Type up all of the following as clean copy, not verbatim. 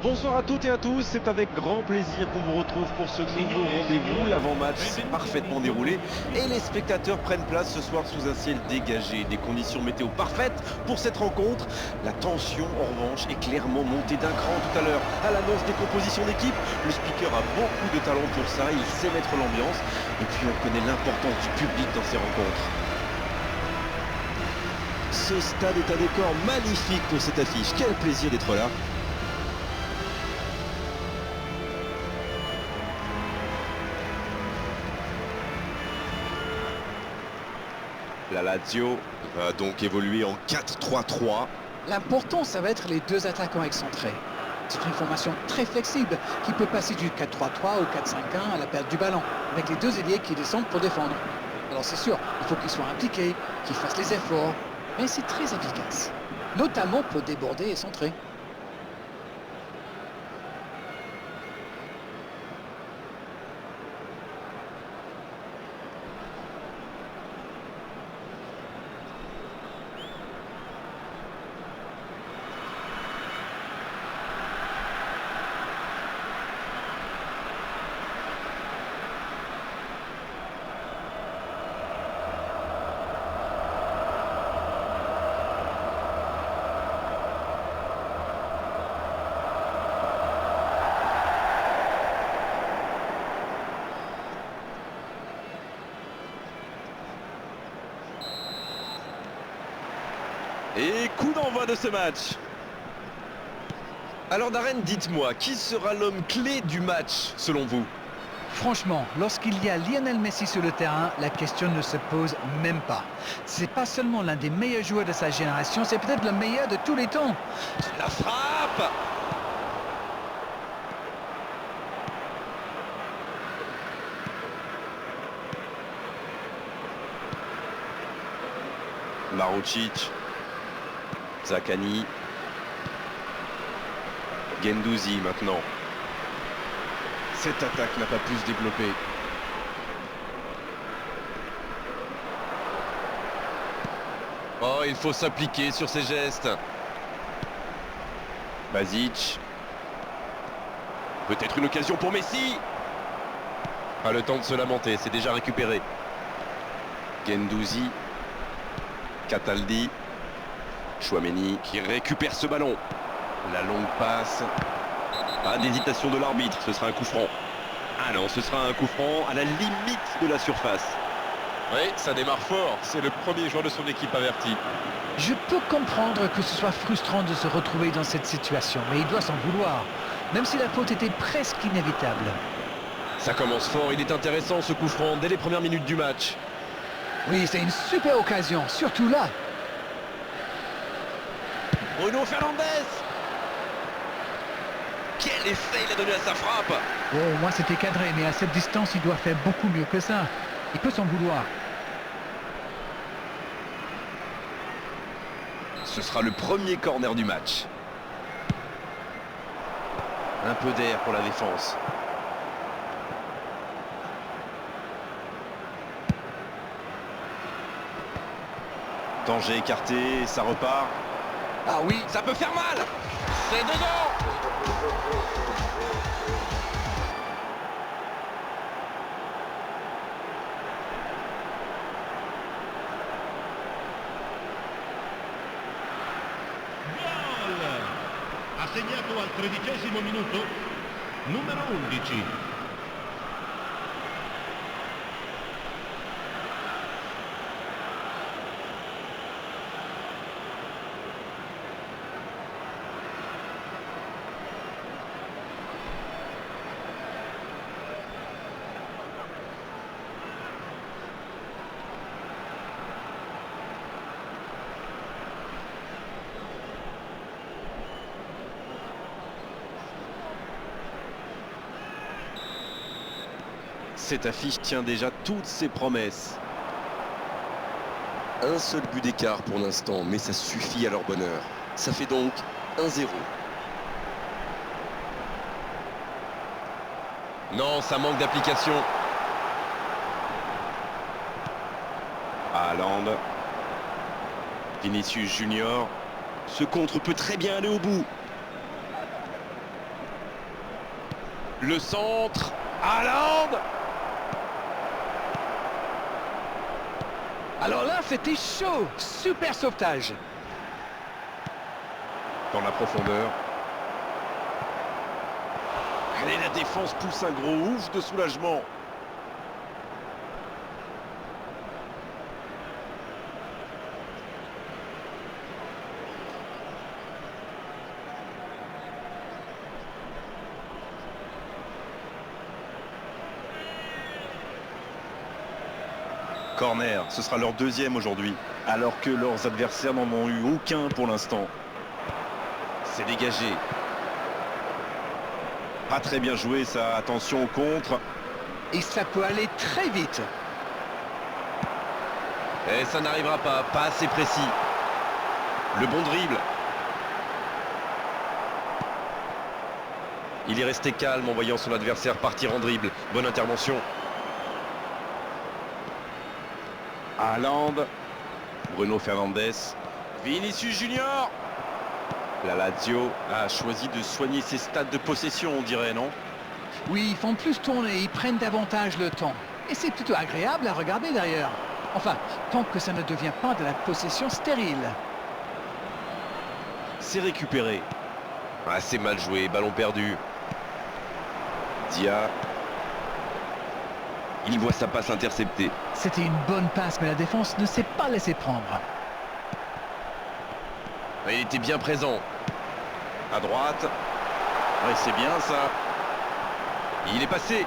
Bonsoir à toutes et à tous, c'est avec grand plaisir qu'on vous retrouve pour ce nouveau rendez-vous. L'avant-match s'est parfaitement déroulé et les spectateurs prennent place ce soir sous un ciel dégagé. Des conditions météo parfaites pour cette rencontre. La tension en revanche est clairement montée d'un cran tout à l'heure à l'annonce des compositions d'équipe. Le speaker a beaucoup de talent pour ça, il sait mettre l'ambiance et puis on connaît l'importance du public dans ces rencontres. Ce stade est un décor magnifique pour cette affiche, quel plaisir d'être là. La Lazio va donc évoluer en 4-3-3. L'important, ça va être les deux attaquants excentrés. C'est une formation très flexible qui peut passer du 4-3-3 au 4-5-1 à la perte du ballon, avec les deux ailiers qui descendent pour défendre. Alors c'est sûr, il faut qu'ils soient impliqués, qu'ils fassent les efforts, mais c'est très efficace, notamment pour déborder et centrer. Et coup d'envoi de ce match. Alors Darren, dites-moi, qui sera l'homme clé du match selon vous? Franchement, lorsqu'il y a Lionel Messi sur le terrain, la question ne se pose même pas. C'est pas seulement l'un des meilleurs joueurs de sa génération, c'est peut-être le meilleur de tous les temps. La frappe! Maroucic, Zaccagni, Guendouzi maintenant. Cette attaque n'a pas pu se développer. Oh, il faut s'appliquer sur ces gestes. Basic. Peut-être une occasion pour Messi. Pas le temps de se lamenter, c'est déjà récupéré. Guendouzi. Cataldi. Chouameni qui récupère ce ballon. La longue passe. Pas d'hésitation de l'arbitre, ce sera un coup franc. Ah non, ce sera un coup franc à la limite de la surface. Oui, ça démarre fort. C'est le premier joueur de son équipe averti. Je peux comprendre que ce soit frustrant de se retrouver dans cette situation, mais il doit s'en vouloir, même si la faute était presque inévitable. Ça commence fort, il est intéressant ce coup franc dès les premières minutes du match. Oui, c'est une super occasion, surtout là. Bruno Fernandes. Quel effet il a donné à sa frappe. Bon, moi c'était cadré, mais à cette distance, il doit faire beaucoup mieux que ça. Il peut s'en vouloir. Ce sera le premier corner du match. Un peu d'air pour la défense. Danger écarté, ça repart. Ah oui, Ça peut faire mal. C'est dedans. Gol! Ha segnato al 13° minuto numero 11. Cette affiche tient déjà toutes ses promesses. Un seul but d'écart pour l'instant, mais ça suffit à leur bonheur. Ça fait donc 1-0. Non, ça manque d'application. Haaland. Vinicius Junior. Ce contre peut très bien aller au bout. Le centre. Haaland. Alors là, c'était chaud. Super sauvetage. Dans la profondeur. Allez, la défense pousse un gros ouf de soulagement. Corner, ce sera leur deuxième aujourd'hui, alors que leurs adversaires n'en ont eu aucun pour l'instant. C'est dégagé. Pas très bien joué ça, attention au contre. Et ça peut aller très vite. Et ça n'arrivera pas assez précis. Le bon dribble. Il est resté calme en voyant son adversaire partir en dribble. Bonne intervention. Haaland. Bruno Fernandes. Vinicius Junior. La Lazio a choisi de soigner ses stades de possession, on dirait, non? Oui, ils font plus tourner, ils prennent davantage le temps. Et c'est plutôt agréable à regarder d'ailleurs. Enfin, tant que ça ne devient pas de la possession stérile. C'est récupéré. Ah, c'est mal joué, ballon perdu. Dia. Il voit sa passe interceptée. C'était une bonne passe, mais la défense ne s'est pas laissée prendre. Il était bien présent. À droite. Ouais, c'est bien ça. Il est passé.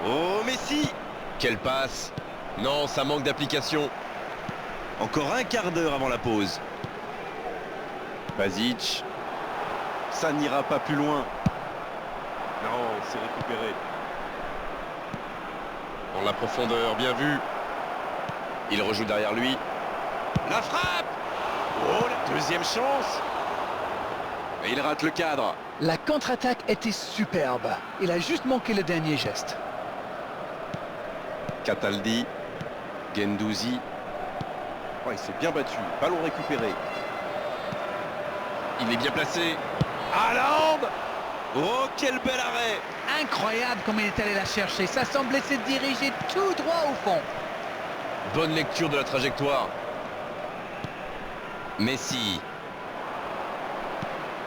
Oh, Messi. Quelle passe. Non, ça manque d'application. Encore un quart d'heure avant la pause. Basic. Ça n'ira pas plus loin. Non, c'est récupéré. Dans la profondeur, bien vu. Il rejoue derrière lui. La frappe. Oh, la deuxième chance. Et il rate le cadre. La contre-attaque était superbe. Il a juste manqué le dernier geste. Cataldi. Guendouzi. Oh, il s'est bien battu. Ballon récupéré. Il est bien placé. Haaland. Oh, quel bel arrêt. Incroyable comme il est allé la chercher. Ça semblait se diriger tout droit au fond. Bonne lecture de la trajectoire. Messi.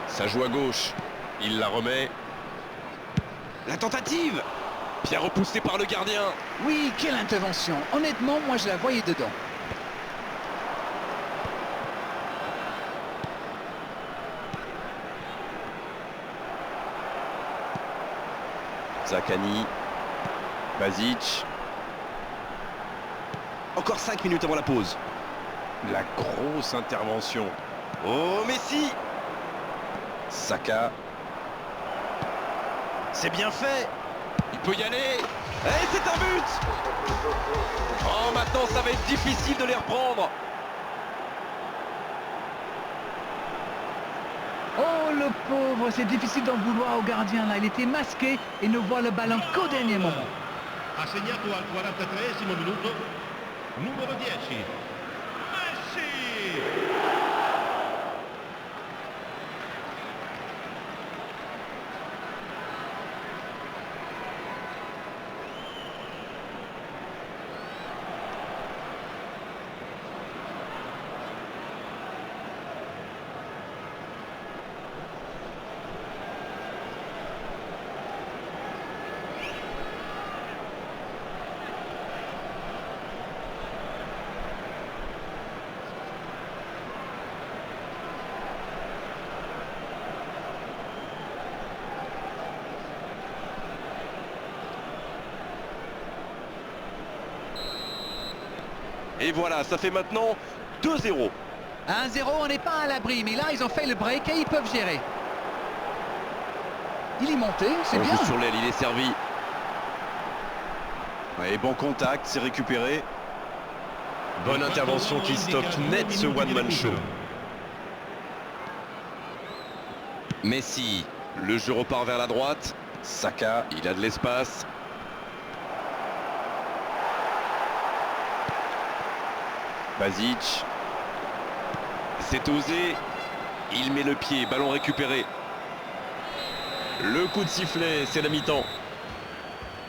Ça joue à gauche. Il la remet. La tentative. Bien repoussé par le gardien. Oui, quelle intervention. Honnêtement, moi je la voyais dedans. Zakani. Basic. Encore 5 minutes avant la pause. La grosse intervention. Oh, Messi. Saka. C'est bien fait. Il peut y aller. Et c'est un but. Oh, maintenant, ça va être difficile de les reprendre. Oh le pauvre, c'est difficile d'en vouloir au gardien là. Il était masqué et ne voit le ballon qu'au dernier moment. Ha segnato al 43esimo minuto numero 10. Messi! Et voilà, ça fait maintenant 2-0. 1-0, on n'est pas à l'abri, mais là ils ont fait le break et ils peuvent gérer. Il est monté, c'est On bien. joue sur l'aile, il est servi. Et bon contact, c'est récupéré. Bonne intervention qui stoppe net ce one-man show. Messi, le jeu repart vers la droite. Saka, il a de l'espace. Basic. C'est osé. Il met le pied, ballon récupéré. Le coup de sifflet, c'est la mi-temps.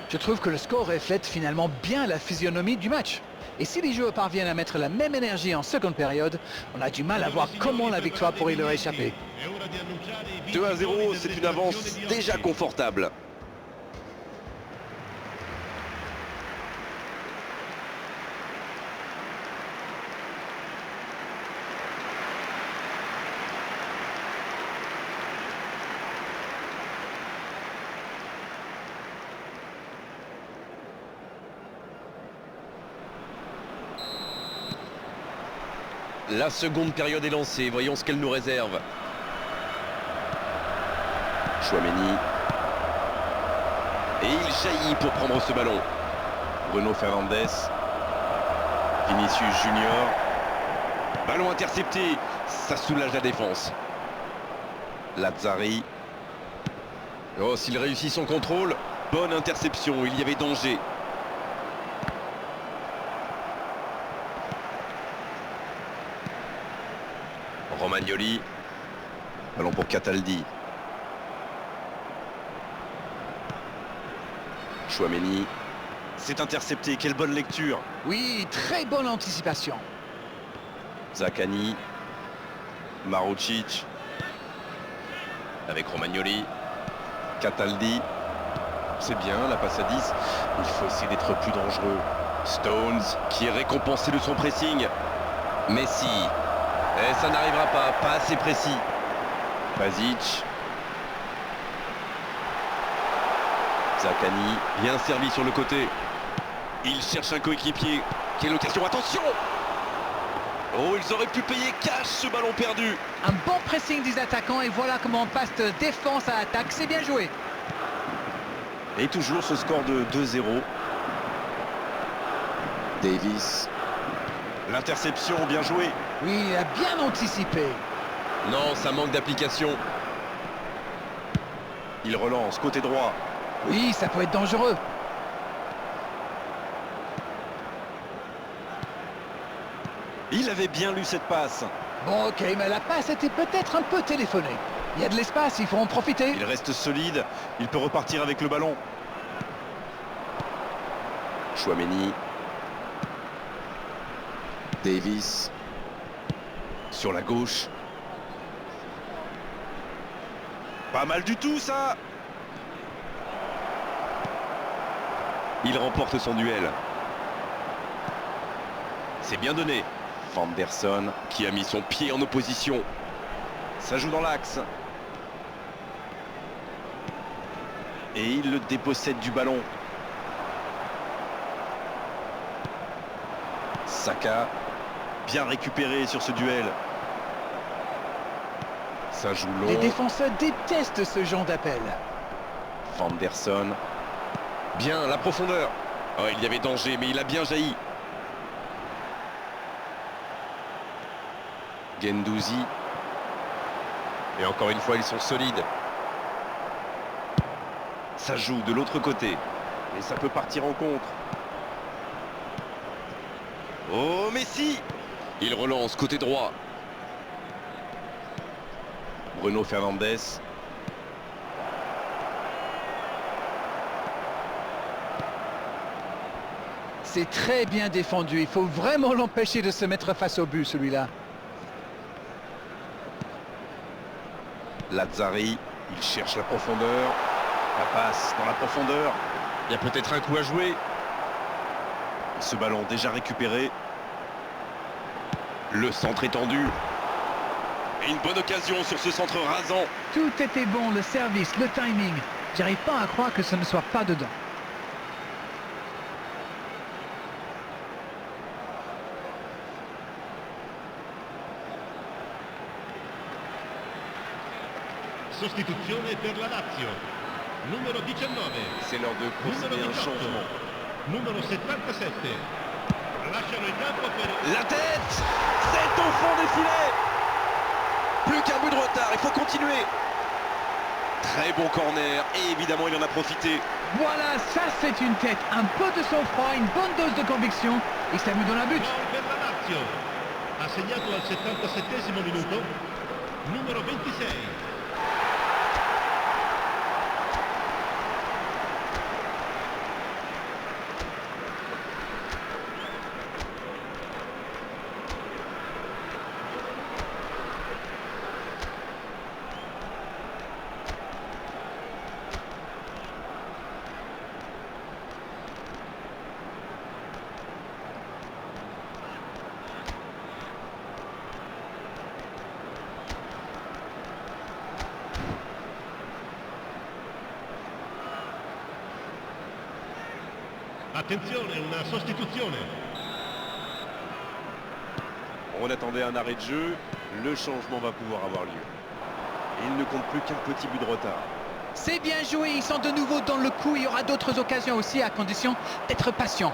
Je trouve que le score reflète finalement bien la physionomie du match. Et si les joueurs parviennent à mettre la même énergie en seconde période, on a du mal à voir comment la victoire pourrait leur échapper. 2-0, c'est une avance déjà confortable. La seconde période est lancée, voyons ce qu'elle nous réserve. Chouameni. Et il jaillit pour prendre ce ballon. Bruno Fernandes. Vinicius Junior. Ballon intercepté, ça soulage la défense. Lazzari. Oh, s'il réussit son contrôle, bonne interception, il y avait danger. Romagnoli. Ballon pour Cataldi. Chouameni. C'est intercepté, quelle bonne lecture. Oui, très bonne anticipation. Zaccagni. Marucic. Avec Romagnoli. Cataldi. C'est bien, la passe à 10. Il faut essayer d'être plus dangereux. Stones, qui est récompensé de son pressing. Messi. Et ça n'arrivera pas assez précis. Basic. Zaccagni, bien servi sur le côté. Il cherche un coéquipier. Quelle occasion, attention! Oh, ils auraient pu payer cash ce ballon perdu. Un bon pressing des attaquants et voilà comment on passe de défense à attaque. C'est bien joué. Et toujours ce score de 2-0. Davis. L'interception, bien joué. Oui, il a bien anticipé. Non, ça manque d'application. Il relance, côté droit. Oui, ça peut être dangereux. Il avait bien lu cette passe. Bon, ok, mais la passe était peut-être un peu téléphonée. Il y a de l'espace, il faut en profiter. Il reste solide, il peut repartir avec le ballon. Chouameni. Davis. Sur la gauche. Pas mal du tout, ça. Il remporte son duel. C'est bien donné. Vanderson qui a mis son pied en opposition. Ça joue dans l'axe. Et il le dépossède du ballon. Saka, bien récupéré sur ce duel. Ça joue long. Les défenseurs détestent ce genre d'appel. Vanderson. Bien, la profondeur. Oh, il y avait danger, mais il a bien jailli. Guendouzi. Et encore une fois, ils sont solides. Ça joue de l'autre côté. Et ça peut partir en contre. Oh, Messi! Il relance côté droit. Bruno Fernandes. C'est très bien défendu. Il faut vraiment l'empêcher de se mettre face au but, celui-là. Lazzari, il cherche la profondeur. La passe dans la profondeur. Il y a peut-être un coup à jouer. Ce ballon déjà récupéré. Le centre est tendu. Et une bonne occasion sur ce centre rasant. Tout était bon, le service, le timing. J'arrive pas à croire que ce ne soit pas dedans. Sostituzione per la Lazio. Numero 19. C'est l'heure de procéder à un changement. Numero 77. Lasciano il campo per... La tête! C'est au fond des filets! Plus qu'un but de retard, il faut continuer. Très bon corner et évidemment il en a profité. Voilà, ça c'est une tête. Un peu de sang-froid, une bonne dose de conviction. Et ça lui donne un but. Gol per la Lazio. Ha segnato al 77esimo minuto. Numero 26. Attenzione, una sostituzione. On attendait un arrêt de jeu, le changement va pouvoir avoir lieu. Il ne compte plus qu'un petit but de retard. C'est bien joué, ils sont de nouveau dans le coup. Il y aura d'autres occasions aussi, à condition d'être patient.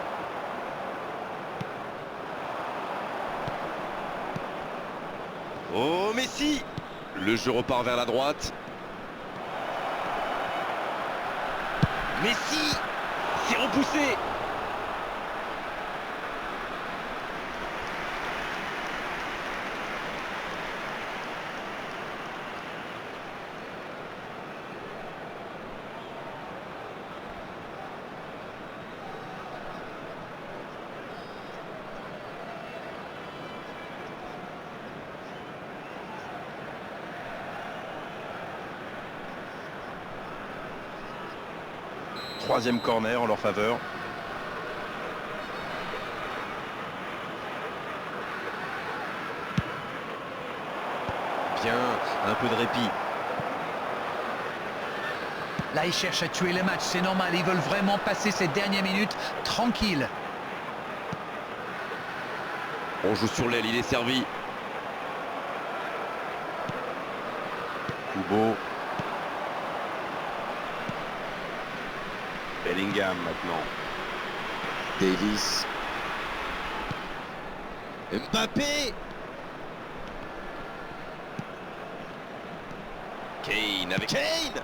Oh Messi! Le jeu repart vers la droite. Messi! C'est repoussé! Troisième corner en leur faveur. Bien, un peu de répit. Là, ils cherchent à tuer le match, c'est normal. Ils veulent vraiment passer ces dernières minutes tranquilles. On joue sur l'aile, il est servi. Kubo. Bellingham maintenant. Davis. Mbappé. Kane avec Kane.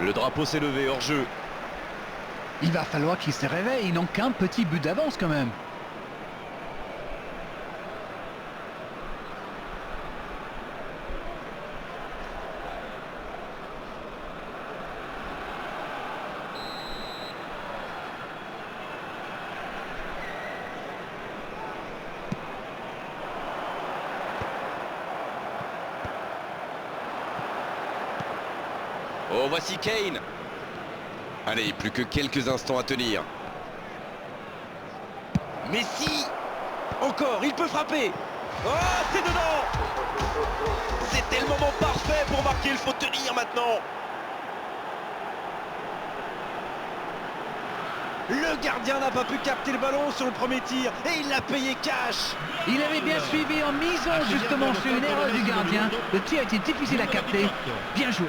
Le drapeau s'est levé hors jeu. Il va falloir qu'ils se réveillent. Ils n'ont qu'un petit but d'avance quand même. Oh, voici Kane. Allez, plus que quelques instants à tenir. Messi. Encore, il peut frapper. Oh, c'est dedans. C'était le moment parfait pour marquer, il faut tenir maintenant. Le gardien n'a pas pu capter le ballon sur le premier tir et il l'a payé cash. Il avait bien suivi en misant justement sur une erreur du gardien. Le tir était difficile à capter. Bien joué.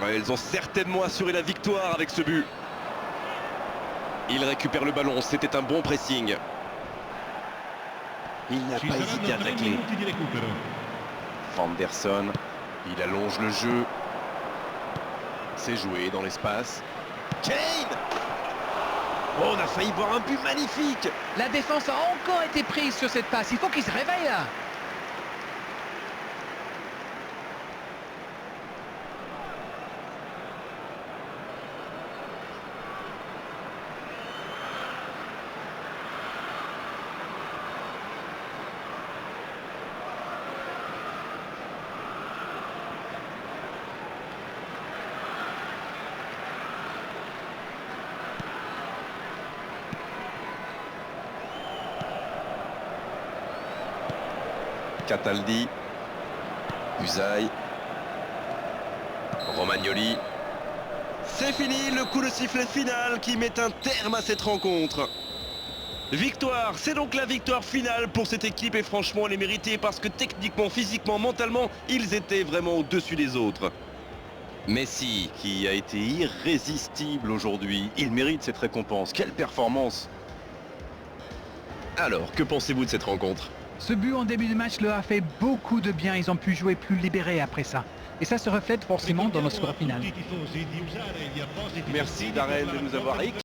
Ouais, ils ont certainement assuré la victoire avec ce but. Il récupère le ballon, c'était un bon pressing. Il n'a pas hésité à tacler. Vanderson, il allonge le jeu. C'est joué dans l'espace. Kane! Oh, on a failli voir un but magnifique. La défense a encore été prise sur cette passe. Il faut qu'ils se réveillent là. Cataldi, Usaï, Romagnoli. C'est fini, le coup de sifflet final qui met un terme à cette rencontre. Victoire, c'est donc la victoire finale pour cette équipe et franchement elle est méritée parce que techniquement, physiquement, mentalement, ils étaient vraiment au-dessus des autres. Messi qui a été irrésistible aujourd'hui, il mérite cette récompense, quelle performance! Alors, que pensez-vous de cette rencontre? Ce but en début de match leur a fait beaucoup de bien, ils ont pu jouer plus libérés après ça. Et ça se reflète forcément dans le score final. Merci Darren de nous avoir éclairé.